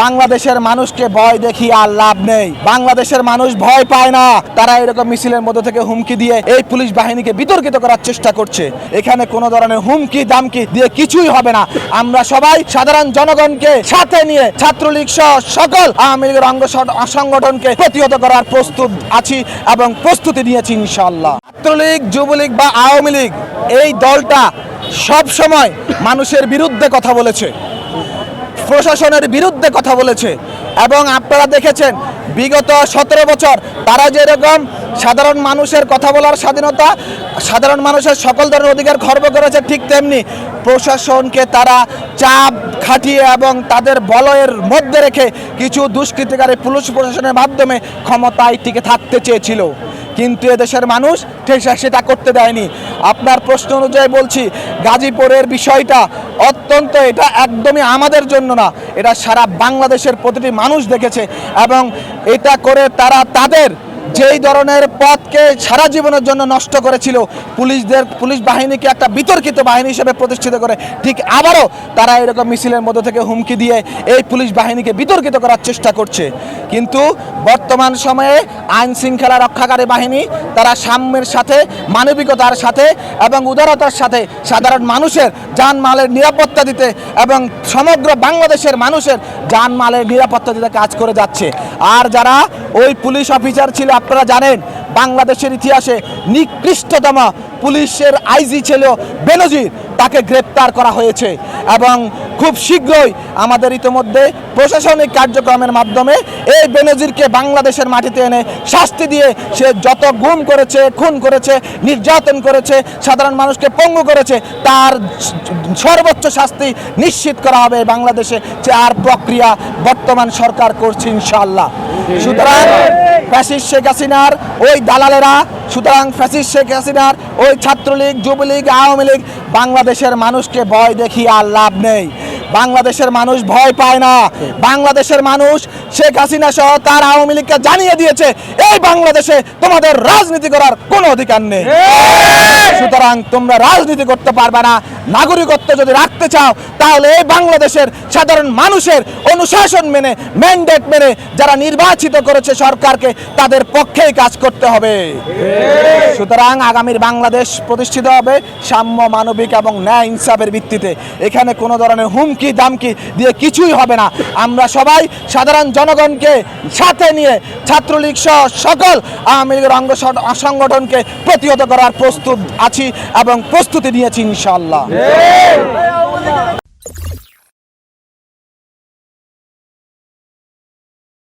বাংলাদেশের মানুষকে ভয় দেখিয়ে আর লাভ নেই। বাংলাদেশের মানুষ ভয় পায় না। তারা এরকম মিছিলের মধ্যে থেকে হুমকি দিয়ে এই পুলিশ বাহিনীকে বিতর্কিত করার চেষ্টা করছে। এখানে কোনো ধরনের হুমকি দামকি দিয়ে কিছুই হবে না। আমরা সবাই সাধারণ জনগণকে সাথে নিয়ে ছাত্রলীগ সহ সকল আওয়ামী লীগের অঙ্গ সংগঠনকে প্রতিহত করার প্রস্তুত আছি এবং প্রস্তুতি নিয়েছি ইনশাআল্লাহ। ছাত্রলীগ, যুবলীগ বা আওয়ামী লীগ এই দলটা সব সময় মানুষের বিরুদ্ধে কথা বলেছে, প্রশাসনের বিরুদ্ধে কথা বলেছে এবং আপনারা দেখেছেন বিগত 17 বছর তারা যেরকম সাধারণ মানুষের কথা বলার স্বাধীনতা, সাধারণ মানুষের সকল ধরনের অধিকার খর্ব করেছে, ঠিক তেমনি প্রশাসনকে তারা চাপ খাটিয়ে এবং তাদের বলয়ের মধ্যে রেখে কিছু দুষ্কৃতিকারী পুলিশ প্রশাসনের মাধ্যমে ক্ষমতায় টিকে থাকতে চেয়েছিল। কিন্তু এদেশের মানুষ সেটা করতে দেয়নি। আপনার প্রশ্ন অনুযায়ী বলছি, গাজীপুরের বিষয়টা অত্যন্ত, এটা একদমই আমাদের জন্য না, এটা সারা বাংলাদেশের প্রতিটি মানুষ দেখেছে এবং এটা করে তারা তাদের যেই ধরনের পথকে সারা জীবনের জন্য নষ্ট করেছিল, পুলিশ বাহিনীকে একটা বিতর্কিত বাহিনী হিসেবে প্রতিষ্ঠিত করে ঠিক আবারও তারা এরকম মিছিলের মধ্যে থেকে হুমকি দিয়ে এই পুলিশ বাহিনীকে বিতর্কিত করার চেষ্টা করছে। কিন্তু বর্তমান সময়ে আইন শৃঙ্খলা রক্ষাকারী বাহিনী তারা সাম্যের সাথে, মানবিকতার সাথে এবং উদারতার সাথে সাধারণ মানুষের জানমালের নিরাপত্তা দিতে এবং সমগ্র বাংলাদেশের মানুষের জানমালের নিরাপত্তা দিতে কাজ করে যাচ্ছে। আর যারা ওই পুলিশ অফিসার ছিল, আপনারা জানেন বাংলাদেশের ইতিহাসে নিকৃষ্টতম পুলিশের আইজি ছিল বেনজির, তাকে গ্রেপ্তার করা হয়েছে এবং খুব শীঘ্রই আমাদের ইতিমধ্যে প্রশাসনিক কার্যক্রমের মাধ্যমে এই বেনজিরকে বাংলাদেশের মাটিতে এনে শাস্তি দিয়ে সে যত গুম করেছে, খুন করেছে, নির্যাতন করেছে, সাধারণ মানুষকে পঙ্গু করেছে, তার সর্বোচ্চ শাস্তি নিশ্চিত করা হবে বাংলাদেশে। যে আর প্রক্রিয়া বর্তমান সরকার করছে ইনশাআল্লাহ। সুতরাং ফ্যাসিস্ট শেখ হাসিনার ওই দালালেরা, সুতরাং ফ্যাসিস্ট শেখ হাসিনার ওই ছাত্রলীগ, যুবলীগ, আওয়ামী লীগ বাংলাদেশের মানুষকে ভয় দেখিয়ে আর লাভ নেই। বাংলাদেশের মানুষ ভয় পায় না। বাংলাদেশের মানুষ শেখ হাসিনা সহ তার আওয়ামী লীগকে জানিয়ে দিয়েছে এই বাংলাদেশে তোমাদের রাজনীতি করার কোনো অধিকার নেই। সুতরাং তোমরা রাজনীতি করতে পারবে না। নাগরিকত্ব যদি রাখতে চাও তাহলে এই বাংলাদেশের সাধারণ মানুষের অনুশাসন মেনে, ম্যান্ডেট মেনে যারা নির্বাচিত করেছে সরকারকে, তাদের পক্ষেই কাজ করতে হবে। সুতরাং আগামীর বাংলাদেশ প্রতিষ্ঠিত হবে সাম্য, মানবিক এবং ন্যায় ইনসাফের ভিত্তিতে। এখানে কোনো ধরনের হুমকি দামকি দিয়ে কিছুই হবে না। আমরা সবাই সাধারণ জনগণকে সাথে নিয়ে ছাত্রলীগ সহ সকল আওয়ামী লীগের অঙ্গ সংগঠনকে প্রতিহত করার প্রস্তুত আছি এবং প্রস্তুতি নিয়েছি ইনশাআল্লাহ।